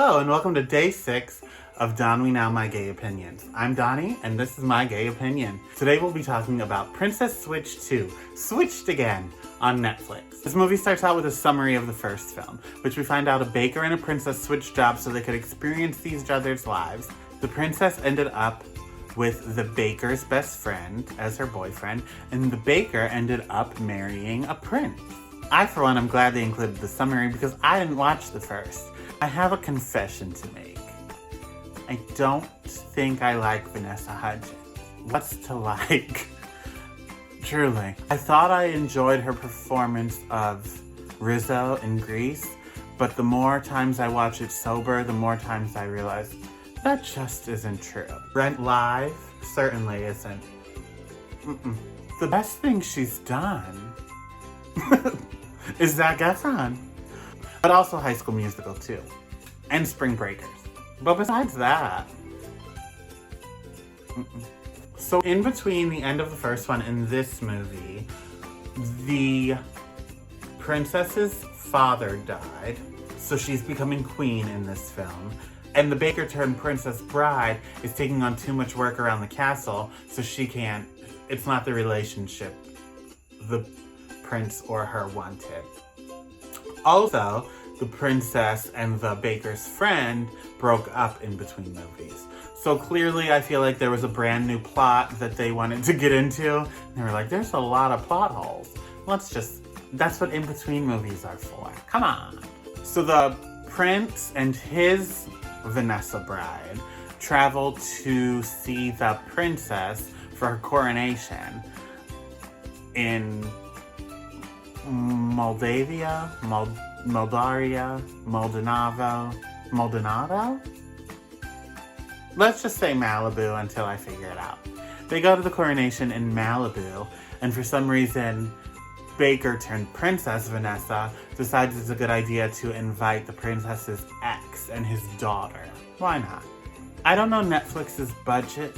Hello and welcome to day 6 of Don We Now My Gay Opinions. I'm Donnie and this is my gay opinion. Today we'll be talking about Princess Switch 2, Switched Again, on Netflix. This movie starts out with a summary of the first film, which we find out a baker and a princess switched jobs so they could experience each other's lives. The princess ended up with the baker's best friend as her boyfriend, and the baker ended up marrying a prince. I, for one, am glad they included the summary because I didn't watch the first. I have a confession to make. I don't think I like Vanessa Hudgens. What's to like? Truly. I thought I enjoyed her performance of Rizzo in Grease, but the more times I watch it sober, the more times I realize that just isn't true. Rent Live certainly isn't. The best thing she's done is Zac Efron. But also High School Musical too. And Spring Breakers. But besides that... So in between the end of the first one and this movie, the princess's father died. So she's becoming queen in this film. And the baker turned princess bride is taking on too much work around the castle, so she can't... It's not the relationship the prince or her wanted. Also, the princess and the baker's friend broke up in between movies. So clearly I feel like there was a brand new plot that they wanted to get into. And they were like, there's a lot of plot holes. That's what in between movies are for. Come on. So the prince and his Vanessa bride traveled to see the princess for her coronation in Moldavia? Maldonado? Let's just say Malibu until I figure it out. They go to the coronation in Malibu, and for some reason, Baker turned Princess Vanessa decides it's a good idea to invite the princess's ex and his daughter. Why not? I don't know Netflix's budget,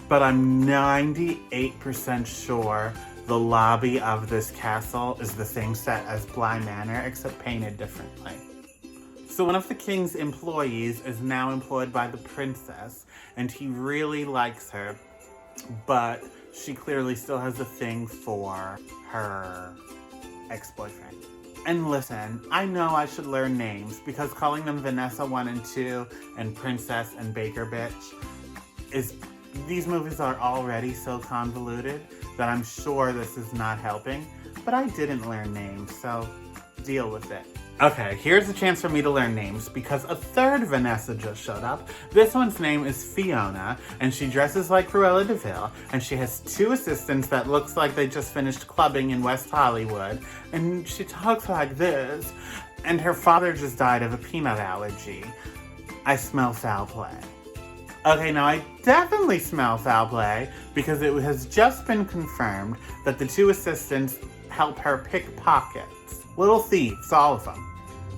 but I'm 98% sure the lobby of this castle is the same set as Bly Manor, except painted differently. So one of the king's employees is now employed by the princess, and he really likes her, but she clearly still has a thing for her ex-boyfriend. And listen, I know I should learn names, because calling them Vanessa 1 and 2 and Princess and Baker Bitch these movies are already so convoluted that I'm sure this is not helping, but I didn't learn names, so deal with it. Okay, here's a chance for me to learn names because a third Vanessa just showed up. This one's name is Fiona, and she dresses like Cruella de Vil, and she has 2 assistants that looks like they just finished clubbing in West Hollywood, and she talks like this, and her father just died of a peanut allergy. I smell foul play. Okay, now I definitely smell foul play because it has just been confirmed that the 2 assistants help her pick pockets. Little thieves, all of them.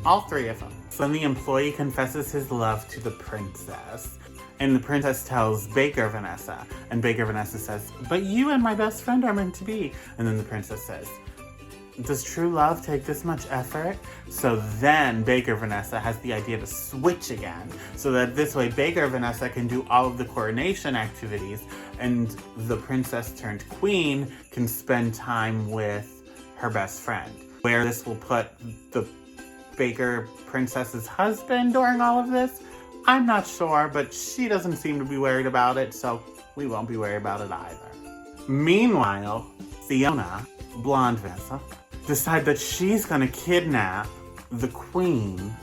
All 3 of them. So then the employee confesses his love to the princess. And the princess tells Baker Vanessa. And Baker Vanessa says, but you and my best friend are meant to be. And then the princess says, does true love take this much effort? So then Baker Vanessa has the idea to switch again, so that this way Baker Vanessa can do all of the coronation activities, and the princess turned queen can spend time with her best friend. Where this will put the Baker princess's husband during all of this, I'm not sure, but she doesn't seem to be worried about it, so we won't be worried about it either. Meanwhile, Fiona, blonde Vanessa, decide that she's gonna kidnap the queen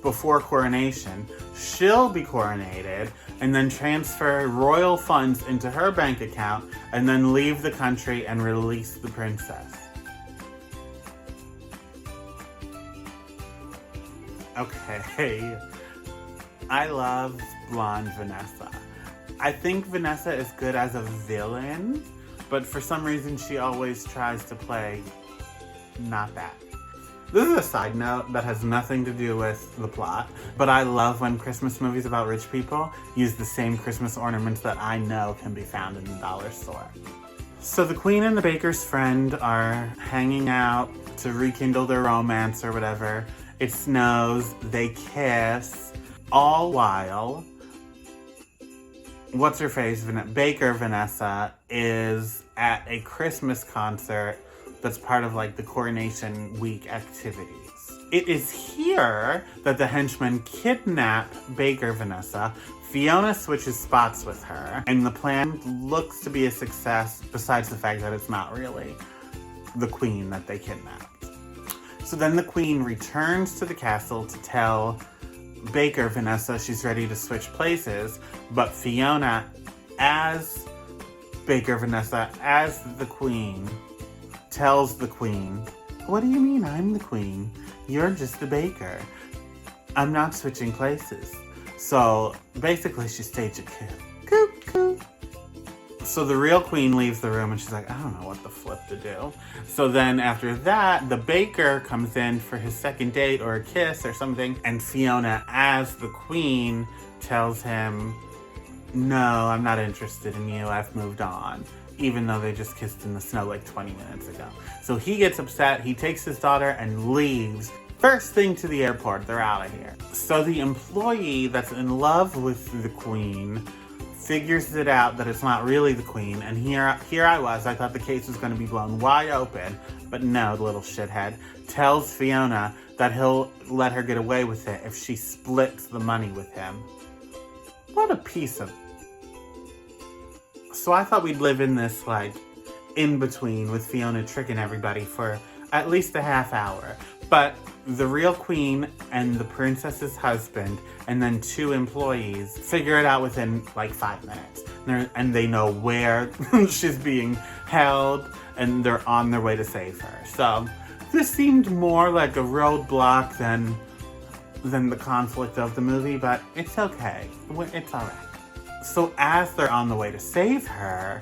before coronation. She'll be coronated and then transfer royal funds into her bank account and then leave the country and release the princess. Okay, I love blonde Vanessa. I think Vanessa is good as a villain, but for some reason she always tries to play not that. This is a side note that has nothing to do with the plot, but I love when Christmas movies about rich people use the same Christmas ornaments that I know can be found in the dollar store. So the queen and the baker's friend are hanging out to rekindle their romance or whatever, It snows, they kiss, all while what's-her-face, Baker Vanessa, is at a Christmas concert that's part of like the Coronation Week activities. It is here that the henchmen kidnap Baker Vanessa. Fiona switches spots with her, and the plan looks to be a success besides the fact that it's not really the queen that they kidnapped. So then the queen returns to the castle to tell Baker Vanessa she's ready to switch places, but Fiona, as Baker Vanessa, as the queen, tells the queen, "What do you mean I'm the queen? You're just the baker. I'm not switching places." So basically she staged a coup. So the real queen leaves the room and she's like, I don't know what the flip to do. So then after that, the baker comes in for his second date or a kiss or something. And Fiona, as the queen, tells him, no, I'm not interested in you. I've moved on. Even though they just kissed in the snow like 20 minutes ago. So he gets upset. He takes his daughter and leaves. First thing to the airport, they're out of here. So the employee that's in love with the queen figures it out that it's not really the queen, and here I was, I thought the case was going to be blown wide open, but no, the little shithead tells Fiona that he'll let her get away with it if she splits the money with him. What a piece of... So I thought we'd live in this, like, in-between with Fiona tricking everybody for at least a half hour, but the real queen and the princess's husband and then 2 employees figure it out within like 5 minutes. And they know where she's being held and they're on their way to save her. So this seemed more like a roadblock than the conflict of the movie, but it's okay. It's all right. So as they're on the way to save her,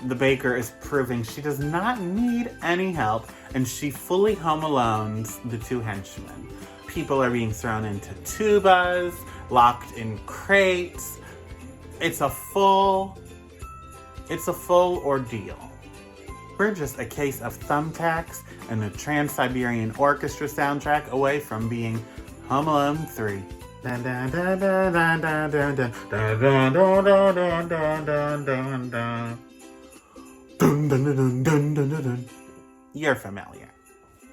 the baker is proving she does not need any help, and she fully home alones the 2 henchmen. People are being thrown into tubas, locked in crates. It's a full ordeal. We're just a case of thumbtacks and the Trans-Siberian Orchestra soundtrack away from being Home Alone 3. Dun, dun, dun, dun, dun, dun, dun, dun, dun, dun, dun, dun, dun, dun, dun. Dun, dun, dun, dun, dun, dun, dun. You're familiar.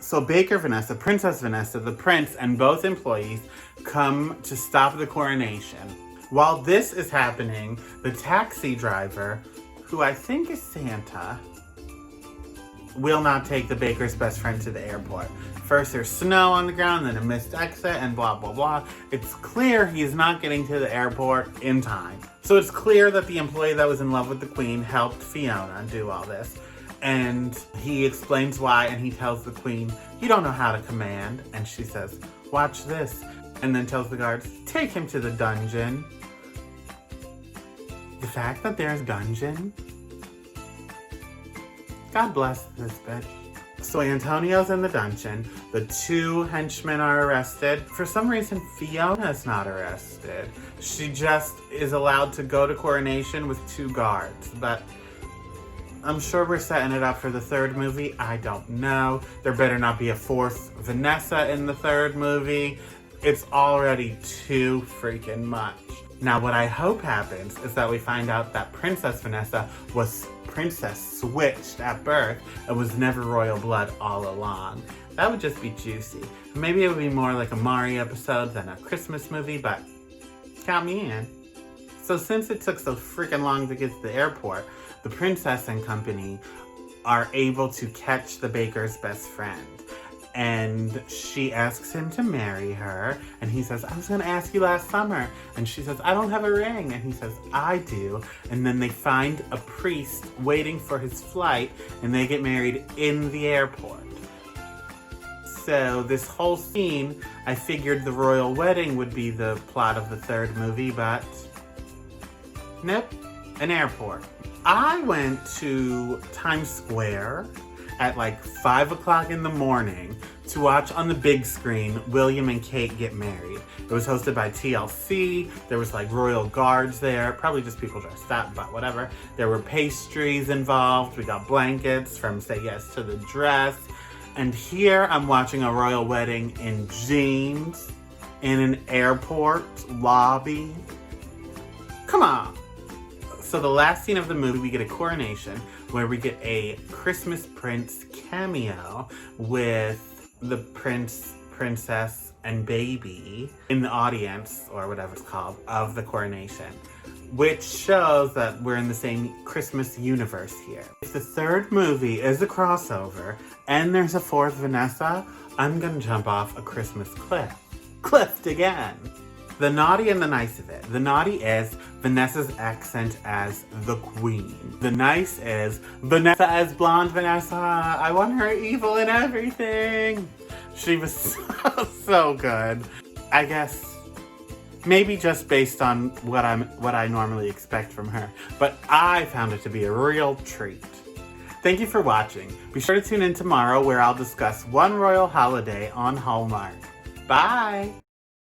So Baker Vanessa, Princess Vanessa, the prince, and both employees come to stop the coronation. While this is happening, the taxi driver, who I think is Santa, will not take the baker's best friend to the airport. First there's snow on the ground, then a missed exit, and blah, blah, blah. It's clear he's not getting to the airport in time. So it's clear that the employee that was in love with the queen helped Fiona do all this. And he explains why, and he tells the queen, you don't know how to command. And she says, watch this. And then tells the guards, take him to the dungeon. The fact that there's dungeon, God bless this bitch. So Antonio's in the dungeon. The 2 henchmen are arrested. For some reason, Fiona's not arrested. She just is allowed to go to coronation with 2 guards. But I'm sure we're setting it up for the 3rd movie. I don't know. There better not be a 4th Vanessa in the 3rd movie. It's already too freaking much. Now, what I hope happens is that we find out that Princess Vanessa was princess switched at birth and was never royal blood all along. That would just be juicy. Maybe it would be more like a Mari episode than a Christmas movie, but count me in. So since it took so freaking long to get to the airport, the princess and company are able to catch the baker's best friend. And she asks him to marry her. And he says, I was going to ask you last summer. And she says, I don't have a ring. And he says, I do. And then they find a priest waiting for his flight. And they get married in the airport. So this whole scene, I figured the royal wedding would be the plot of the 3rd movie. But nope, an airport. I went to Times Square at like 5 o'clock in the morning to watch on the big screen William and Kate get married. It was hosted by TLC. There was like royal guards there, probably just people dressed up, but whatever. There were pastries involved. We got blankets from Say Yes to the Dress. And here I'm watching a royal wedding in jeans in an airport lobby. Come on. So the last scene of the movie, we get a coronation where we get a Christmas Prince cameo with the prince, princess, and baby in the audience, or whatever it's called, of the coronation, which shows that we're in the same Christmas universe here. If the third movie is a crossover and there's a fourth Vanessa, I'm gonna jump off a Christmas cliff. Cliffed again. The naughty and the nice of it. The naughty is Vanessa's accent as the queen. The nice is Vanessa as blonde Vanessa. I want her evil in everything. She was so good. I guess maybe just based on what I normally expect from her, but I found it to be a real treat. Thank you for watching. Be sure to tune in tomorrow where I'll discuss one royal holiday on Hallmark. Bye!